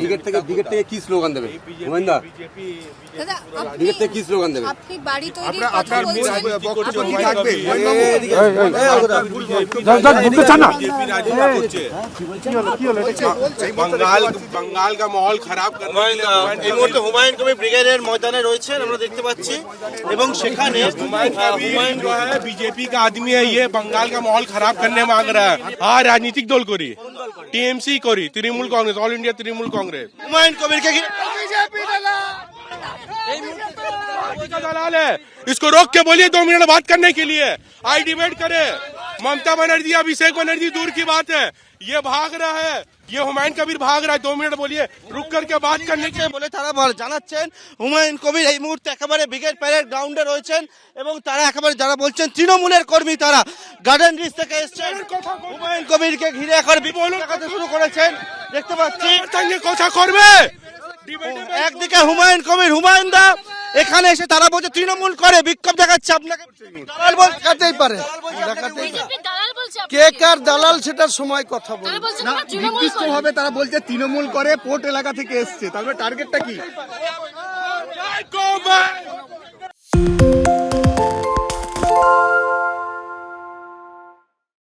Brigade থেকে কি slogan দেবে হুমায়ুন দা? ব্রিগেড থেকে কি স্লোগান দেবে? আপনি বাড়ি তৈরির কথা বলছেন, বক্তব্য কি থাকবে? बंगाल का माहौल खराब এই মুহূর্তে হুমায়ুন কবির ব্রিগেডের ময়দানে রয়েছেন আমরা দেখতে পাচ্ছি এবং সেখানে হুমায়ুন जो है बीजेपी का आदमी है, ये बंगाल का माहौल खराब करने मांग रहा है। हाँ, राजनीतिक दल करी, टीएमसी करी, तृणमूल कांग्रेस, ऑल इंडिया तृणमूल कांग्रेस। হুমায়ুন কবিরকে ঘিরে दलाल है, इसको रोक के बोलिए 2 मिनट बात करने के लिए। आई डिबेट करे। ममता बनर्जी, अभिषेक बनर्जी दूर की बात है, ये भाग रहा है, ये हुमायूं कबीर भाग रहा है। 2 मिनट बोलिए, रुक करके बात करने के বলে তারা জানাচ্ছেন হুমায়ুন কবির এই মুহূর্তে একেবারে ব্রিগেড প্যারেড গ্রাউন্ডে রয়েছেন এবং তারা একেবারে যারা বলছেন তৃণমূলের কর্মী তারা গার্ডেন রিচ থেকে এসেছেন হুমায়ুন কবিরকে ঘিরে এখন বিপুল দেখাতে শুরু করেছেন দেখতে পাচ্ছি। কথা করবে একদিকে হুমায়ুন কবির হুমায়ুন দা এখানে এসে তারা বলছে তৃণমূল করে বিক্ষোভ দেখাচ্ছে আপনাকে দালাল দেখাতেই পারে, কে কার দালাল সেটার সময় কথা বলবে। নির্দিষ্ট ভাবে তারা বলছে তৃণমূল করে, পোর্ট এলাকা থেকে এসছে, তারপরে টার্গেটটা কি?